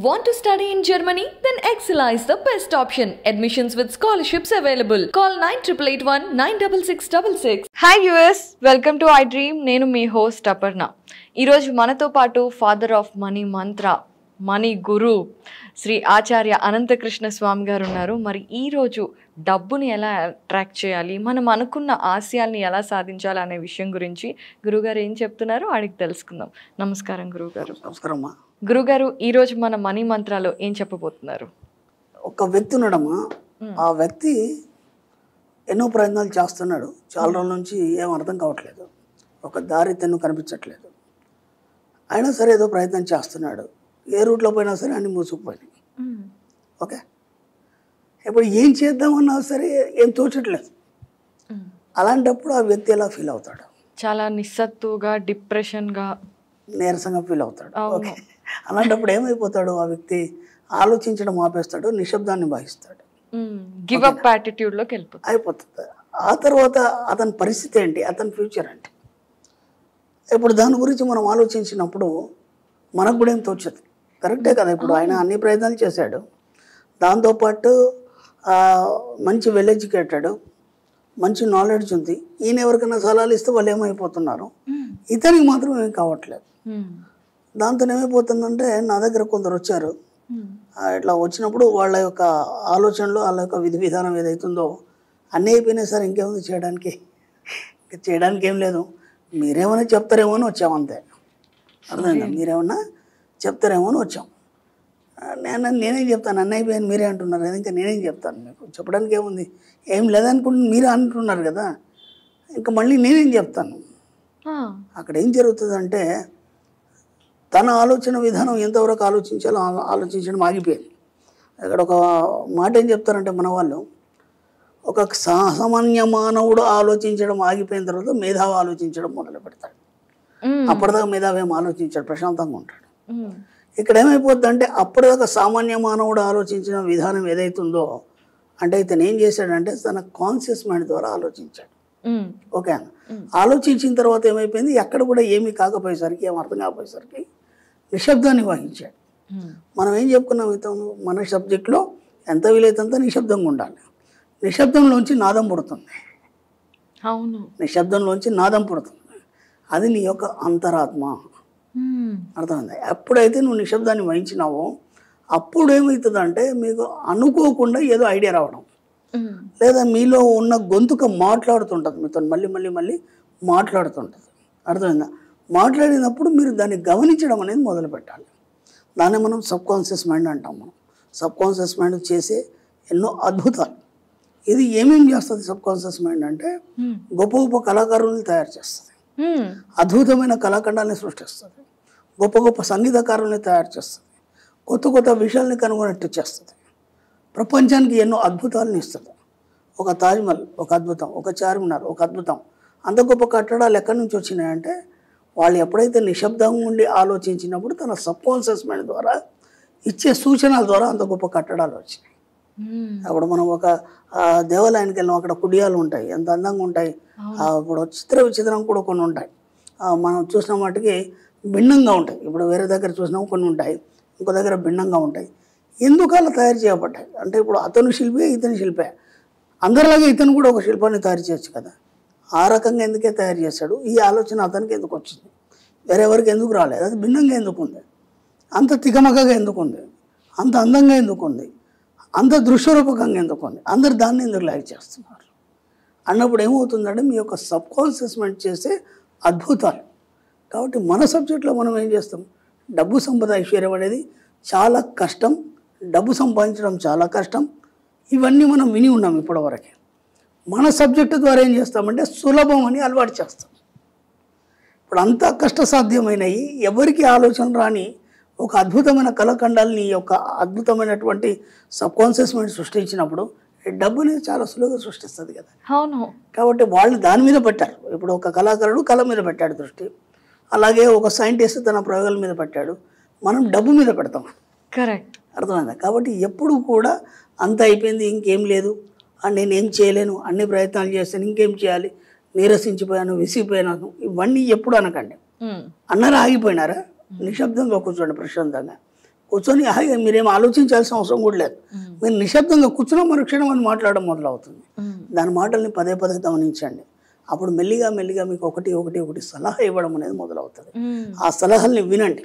Want to study in Germany? Then Excella is the best option. Admissions with scholarships available. Call 9881 96666. Hi US, welcome to I dream. నేను మీ host Aparna. ఈరోజు మనతో పాటు father of money Mantra, money గురు శ్రీ ఆచార్య అనంతకృష్ణ స్వామి గారు ఉన్నారు. మరి ఈరోజు డబ్బుని ఎలా అట్రాక్ట్ చేయాలి, మనం అనుకున్న ఆశయాల్ని ఎలా సాధించాలి అనే విషయం గురించి గురుగారు ఏం చెప్తున్నారో అడిగి తెలుసుకుందాం. నమస్కారం గురుగారు. నమస్కారం. గురుగారు, ఈరోజు మన మనీ మంత్రాలు ఏం చెప్పబోతున్నారు? ఒక వ్యక్తి ఉన్నాడమ్మా, ఆ వ్యక్తి ఎన్నో ప్రయత్నాలు చేస్తున్నాడు. చాలా రోజుల నుంచి ఏం అర్థం కావట్లేదు, ఒక దారి తెన్ను కనిపించట్లేదు. అయినా సరే ఏదో ప్రయత్నం చేస్తున్నాడు. ఏ రూట్లో పోయినా సరే అన్ని మూసుకుపోయినాయి. ఓకే, ఇప్పుడు ఏం చేద్దామన్నా సరే ఏం తోచట్లేదు. అలాంటప్పుడు ఆ వ్యక్తి ఎలా ఫీల్ అవుతాడు? చాలా నిస్సత్తుగా, డిప్రెషన్గా, నీరసంగా ఫీల్ అవుతాడు. ఓకే, అలాంటప్పుడు ఏమైపోతాడు? ఆ వ్యక్తి ఆలోచించడం ఆపేస్తాడు, నిశ్శబ్దాన్ని భావిస్తాడు, గివ్ అప్ యాటిట్యూడ్లోకి అయిపోతుంది. ఆ తర్వాత అతని పరిస్థితి ఏంటి, అతని ఫ్యూచర్ ఏంటి? ఇప్పుడు దాని గురించి మనం ఆలోచించినప్పుడు మనకు కూడా ఏం తోచదు. కరెక్టే కదా. ఇప్పుడు ఆయన అన్ని ప్రయత్నాలు చేశాడు, దాంతోపాటు మంచి వెల్ ఎడ్యుకేటెడ్, మంచి నాలెడ్జ్ ఉంది. ఈయన ఎవరికైనా సలహాలు ఇస్తే వాళ్ళు ఏమైపోతున్నారు, ఇతనికి మాత్రం ఏం కావట్లేదు. దాంతో ఏమైపోతుందంటే, నా దగ్గర కొందరు వచ్చారు. ఇట్లా వచ్చినప్పుడు వాళ్ళ యొక్క ఆలోచనలు, వాళ్ళ యొక్క విధి విధానం ఏదైతుందో అన్నీ అయిపోయినా సరే ఇంకేముంది చేయడానికి ఏం లేదు, మీరేమైనా చెప్తారేమో అని వచ్చాం, అంతే. అర్థమైందా? మీరేమన్నా చెప్తారేమో అని వచ్చాం. నేనేం చెప్తాను, అన్నీ అయిపోయాను మీరే అంటున్నారు కదా, ఇంకా నేనేం చెప్తాను మీకు? చెప్పడానికి ఏముంది, ఏం లేదనుకుంటే మీరే అంటున్నారు కదా, ఇంకా మళ్ళీ నేనేం చెప్తాను? అక్కడ ఏం జరుగుతుందంటే, తన ఆలోచన విధానం ఎంతవరకు ఆలోచించాలో ఆలోచించడం ఆగిపోయింది. అక్కడ ఒక మాట ఏం చెప్తారంటే మన వాళ్ళు, ఒక సామాన్య మానవుడు ఆలోచించడం ఆగిపోయిన తర్వాత మేధావి ఆలోచించడం మొదలు పెడతాడు. అప్పటిదాకా మేధావి ఏం ఆలోచించాడు, ప్రశాంతంగా ఉంటాడు. ఇక్కడ ఏమైపోద్ది అంటే, అప్పటిదాకా సామాన్య మానవుడు ఆలోచించిన విధానం ఏదైతుందో, అంటే ఇతను ఏం చేశాడంటే తన కాన్షియస్ మైండ్ ద్వారా ఆలోచించాడు. ఓకే, ఆలోచించిన తర్వాత ఏమైపోయింది, ఎక్కడ కూడా ఏమీ కాకపోయేసరికి, ఏం అర్థం కాకపోయేసరికి నిశ్శబ్దాన్ని వహించాడు. మనం ఏం చెప్పుకున్నాం ఇతను, మన సబ్జెక్ట్లో ఎంత వీలైతే నిశ్శబ్దంగా ఉండాలి. నిశ్శబ్దంలోంచి నాదం పుడుతుంది. అవును, నిశ్శబ్దంలోంచి నాదం పుడుతుంది. అది నీ యొక్క అంతరాత్మ. అర్థమైంది? ఎప్పుడైతే నువ్వు నిశ్శబ్దాన్ని వహించినావో అప్పుడు ఏమవుతుందంటే, మీకు అనుకోకుండా ఏదో ఐడియా రావడం, లేదా మీలో ఉన్న గొంతుక మాట్లాడుతుంటుంది, మీతో మళ్ళీ మాట్లాడుతుంటుంది. అర్థమైందా? మాట్లాడినప్పుడు మీరు దాన్ని గమనించడం అనేది మొదలు పెట్టాలి. దాన్ని మనం సబ్కాన్షియస్ మైండ్ అంటాం. మనం సబ్కాన్షియస్ మైండ్ చేసే ఎన్నో అద్భుతాలు. ఇది ఏమేం చేస్తుంది సబ్కాన్షియస్ మైండ్ అంటే, గొప్ప గొప్ప కళాకారుల్ని తయారు చేస్తుంది, అద్భుతమైన కళాఖండాలని సృష్టిస్తుంది, గొప్ప గొప్ప సంగీతకారుల్ని తయారు చేస్తుంది, కొత్త కొత్త విషయాల్ని కనుగొనేట్టు చేస్తుంది, ప్రపంచానికి ఎన్నో అద్భుతాలను ఇస్తుంది. ఒక తాజ్మహల్ ఒక అద్భుతం, ఒక చార్మినార్ ఒక అద్భుతం. అంత గొప్ప కట్టడాలు ఎక్కడి నుంచి వచ్చినాయంటే, వాళ్ళు ఎప్పుడైతే నిశ్శబ్దంగా ఉండి ఆలోచించినప్పుడు తన సబ్కాన్షియస్ మైండ్ ద్వారా ఇచ్చే సూచనల ద్వారా అంత గొప్ప కట్టడాలు వచ్చినాయి. అప్పుడు మనం ఒక దేవాలయానికి వెళ్ళాం, అక్కడ కుడియాలు ఉంటాయి, ఎంత అందంగా ఉంటాయి. ఇప్పుడు విచిత్రం కూడా కొన్ని ఉంటాయి, మనం చూసిన వాటికి భిన్నంగా ఉంటాయి. ఇప్పుడు వేరే దగ్గర చూసినాము కొన్ని ఉంటాయి, ఇంకో దగ్గర భిన్నంగా ఉంటాయి. ఎందుకు అలా తయారు చేయబడ్డాయి అంటే, ఇప్పుడు అతను శిల్పే, ఇతని శిల్పే, అందరిలాగే ఇతను కూడా ఒక శిల్పాన్ని తయారు చేయొచ్చు కదా. ఆ రకంగా ఎందుకే తయారు చేశాడు? ఈ ఆలోచన అతనికి ఎందుకు వచ్చింది, వేరెవరికి ఎందుకు రాలేదు? అది భిన్నంగా ఎందుకు ఉంది, అంత తికమకగా ఎందుకు ఉంది, అంత అందంగా ఎందుకు ఉంది, అంత దృశ్యరూపకంగా ఎందుకు ఉంది, అందరు దాన్ని ఎందుకు లైక్ చేస్తున్నారు అన్నప్పుడు ఏమవుతుందంటే, మీ యొక్క సబ్కాన్షియస్ మైండ్ చేసే అద్భుతాలు. కాబట్టి మన సబ్జెక్ట్లో మనం ఏం చేస్తాం, డబ్బు సంపద ఐశ్వర్యం అనేది చాలా కష్టం, డబ్బు సంపాదించడం చాలా కష్టం, ఇవన్నీ మనం విని ఉన్నాం ఇప్పటివరకే. మన సబ్జెక్టు ద్వారా ఏం చేస్తామంటే సులభం అని అలవాటు చేస్తాం. ఇప్పుడు అంతా కష్టసాధ్యమైనవి, ఎవరికి ఆలోచన రాని ఒక అద్భుతమైన కళాఖండాలని యొక్క అద్భుతమైనటువంటి సబ్కాన్షియస్ మైండ్ సృష్టించినప్పుడు డబ్బుని చాలా సులువుగా సృష్టిస్తుంది కదా. అవును. కాబట్టి వాళ్ళు దాని మీద పెట్టారు. ఇప్పుడు ఒక కళాకారుడు కళ మీద పెట్టాడు దృష్టి, అలాగే ఒక సైంటిస్ట్ తన ప్రయోగాల మీద పెట్టాడు, మనం డబ్బు మీద పెడతాం. కరెక్ట్. అర్థమైందా? కాబట్టి ఎప్పుడు కూడా అంత అయిపోయింది, ఇంకేం లేదు, నేనేం చేయలేను, అన్ని ప్రయత్నాలు చేస్తాను, ఇంకేం చేయాలి, నీరసించిపోయాను, విసిగిపోయినాను, ఇవన్నీ ఎప్పుడు అనకండి. అన్నారా ఆగిపోయినారా? నిశ్శబ్దంగా కూర్చోండి ప్రశాంతంగా. కూర్చొని హాయిగా మీరేం ఆలోచించాల్సిన అవసరం కూడా లేదు. మీరు నిశ్శబ్దంగా కూర్చున్న మరుక్షణం అని మాట్లాడడం మొదలవుతుంది. దాని మాటల్ని పదే పదే గమనించండి. అప్పుడు మెల్లిగా మెల్లిగా మీకు ఒకటి సలహా ఇవ్వడం అనేది మొదలవుతుంది. ఆ సలహాల్ని వినండి.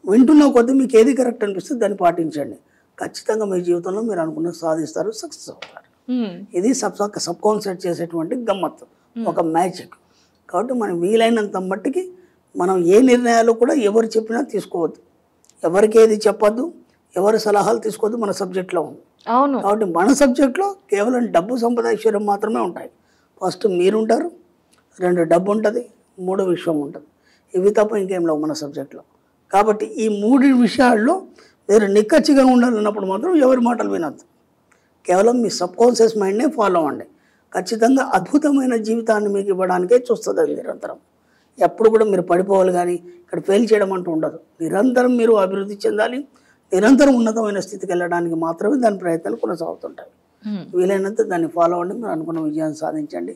వింటున్న కొద్దీ మీకు ఏది కరెక్ట్ అనిపిస్తే దాన్ని పాటించండి. ఖచ్చితంగా మీ జీవితంలో మీరు అనుకున్నది సాధిస్తారు, సక్సెస్ అవుతారు. ఇది సబ్ కాన్సెప్ట్ చేసేటువంటి గమ్మత్తు, ఒక మ్యాజిక్. కాబట్టి మనం వీలైనంత మట్టికి మనం ఏ నిర్ణయాలు కూడా ఎవరు చెప్పినా తీసుకోవద్దు, ఎవరికి ఏది చెప్పొద్దు, ఎవరి సలహాలు తీసుకోవద్దు. మన సబ్జెక్ట్లో ఉంది. అవును. కాబట్టి మన సబ్జెక్ట్లో కేవలం డబ్బు సంపద ఐశ్వర్యం మాత్రమే ఉంటాయి. ఫస్ట్ మీరుంటారు, 2 డబ్బు ఉంటుంది, 3 విశ్వం ఉంటుంది. ఇవి తప్ప ఇంకేం లేవు మన సబ్జెక్ట్లో. కాబట్టి ఈ 3 విషయాల్లో మీరు నిక్కచ్చిగా ఉండాలన్నప్పుడు మాత్రం ఎవరి మాటలు వినొద్దు. కేవలం మీ సబ్ కాన్షియస్ మైండ్నే ఫాలో అవ్వండి. ఖచ్చితంగా అద్భుతమైన జీవితాన్ని మీకు ఇవ్వడానికే చూస్తుంది అది నిరంతరం. ఎప్పుడు కూడా మీరు పడిపోవాలి కానీ ఇక్కడ ఫెయిల్ చేయడం అంటూ ఉండదు. నిరంతరం మీరు అభివృద్ధి చెందాలి, నిరంతరం ఉన్నతమైన స్థితికి వెళ్ళడానికి మాత్రమే దాని ప్రయత్నాలు కొనసాగుతుంటాయి. వీలైనంత దాన్ని ఫాలో అవ్వండి, మీరు అనుకున్న విజయాన్ని సాధించండి.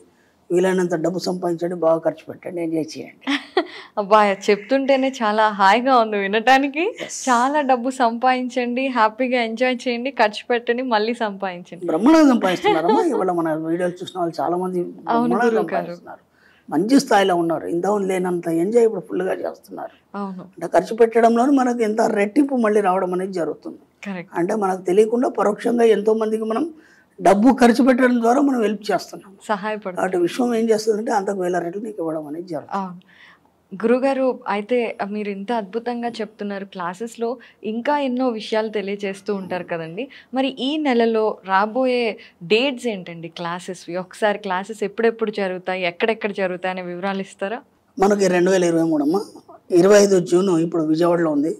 వీలైనంత డబ్బు సంపాదించండి, బాగా ఖర్చు పెట్టండి, ఎంజాయ్ చేయండి. అబ్బా, చెప్తుంటేనే చాలా హాయిగా ఉంది వినటానికి. చాలా డబ్బు సంపాదించండి, హ్యాపీగా ఎంజాయ్ చేయండి, ఖర్చు పెట్టండి, మళ్ళీ సంపాదించండి. బ్రహ్మాండంగా సంపాదిస్తున్నారమ్మా. ఇవాళ మన వీడియోలు చూసిన వాళ్ళు చాలా మంది బ్రహ్మాండంగా సంపాదిస్తున్నారు, మంచి స్థాయిలో ఉన్నారు. ఇంతకుముందు లేనంత ఎంజాయ్ ఇప్పుడు ఫుల్గా చేస్తున్నారు. అవును. అంటే ఖర్చు పెట్టడంలో మనకు ఎంత రెట్టింపు మళ్ళీ రావడం అనేది జరుగుతుంది. అంటే మనకు తెలియకుండా పరోక్షంగా ఎంతో మందికి మనం డబ్బు ఖర్చు పెట్టడం ద్వారా మనం హెల్ప్ చేస్తున్నాం, సహాయపడుతుంది. కాబట్టి విశ్వం ఏం చేస్తుందంటే అంతకు 1000 రెట్లు నీకు ఇవ్వడం అనేది జరుగుతుంది. గురుగారు, అయితే మీరు ఇంత అద్భుతంగా చెప్తున్నారు క్లాసెస్లో, ఇంకా ఎన్నో విషయాలు తెలియజేస్తూ ఉంటారు కదండి. మరి ఈ నెలలో రాబోయే డేట్స్ ఏంటండి క్లాసెస్వి? ఒకసారి క్లాసెస్ ఎప్పుడెప్పుడు జరుగుతాయి, ఎక్కడెక్కడ జరుగుతాయి అనే వివరాలు ఇస్తారా? మనకి 2023 అమ్మా, 25 జూన్ ఇప్పుడు విజయవాడలో ఉంది.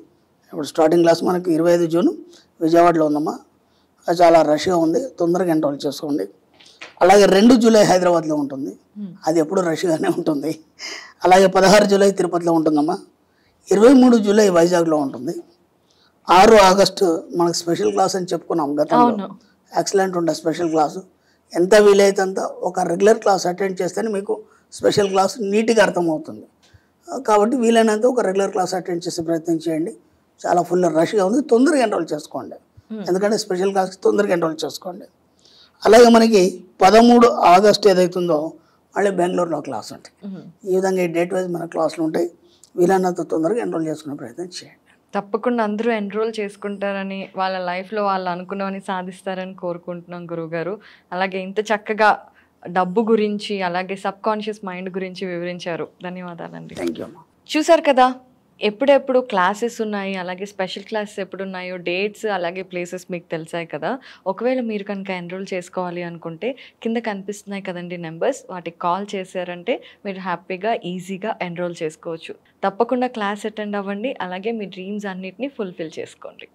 ఇప్పుడు స్టార్టింగ్ క్లాస్ మనకి 25 జూన్ విజయవాడలో ఉందమ్మా. అది చాలా రష్గా ఉంది, తొందరగా ఎన్రోల్ చేసుకోండి. అలాగే 2 జూలై హైదరాబాద్లో ఉంటుంది, అది ఎప్పుడు రష్గానే ఉంటుంది. అలాగే 16 జూలై తిరుపతిలో ఉంటుందమ్మా. 23 జూలై వైజాగ్లో ఉంటుంది. 6 ఆగస్టు మనకు స్పెషల్ క్లాస్ అని చెప్పుకున్నాం గతంలో. ఎక్సలెంట్ ఉండే స్పెషల్ క్లాసు. ఎంత వీలైతే అంత ఒక రెగ్యులర్ క్లాస్ అటెండ్ చేస్తేనే మీకు స్పెషల్ క్లాస్ నీట్గా అర్థమవుతుంది. కాబట్టి వీలైనంత ఒక రెగ్యులర్ క్లాస్ అటెండ్ చేసే ప్రయత్నం చేయండి. చాలా ఫుల్ రష్గా ఉంది, తొందరగా ఎన్రోల్ చేసుకోండి. ఎందుకంటే స్పెషల్ క్లాస్కి తొందరగా ఎన్రోల్ చేసుకోండి. అలాగే మనకి 13 ఆగస్టు ఏదైతుందో మళ్ళీ బెంగళూరులో క్లాస్ ఉంటాయి. ఈ విధంగా ఈ డేట్ వైజ్ మన క్లాసులు ఉంటాయి. వీలైనంత తొందరగా ఎన్రోల్ చేసుకునే ప్రయత్నం చేయండి. తప్పకుండా అందరూ ఎన్రోల్ చేసుకుంటారని, వాళ్ళ లైఫ్లో వాళ్ళు అనుకున్నవని సాధిస్తారని కోరుకుంటున్నాం గురువుగారు. అలాగే ఇంత చక్కగా డబ్బు గురించి, అలాగే సబ్ కాన్షియస్ మైండ్ గురించి వివరించారు. ధన్యవాదాలండి. థ్యాంక్ యూ అమ్మా. చూసారు కదా, ఎప్పుడెప్పుడు క్లాసెస్ ఉన్నాయి, అలాగే స్పెషల్ క్లాసెస్ ఎప్పుడు ఉన్నాయో డేట్స్, అలాగే ప్లేసెస్ మీకు తెలిసాయి కదా. ఒకవేళ మీరు కనుక ఎన్రోల్ చేసుకోవాలి అనుకుంటే కింద కనిపిస్తున్నాయి కదండి నెంబర్స్, వాటికి కాల్ చేశారంటే మీరు హ్యాపీగా ఈజీగా ఎన్రోల్ చేసుకోవచ్చు. తప్పకుండా క్లాస్ అటెండ్ అవ్వండి, అలాగే మీ డ్రీమ్స్ అన్నిటిని ఫుల్ఫిల్ చేసుకోండి.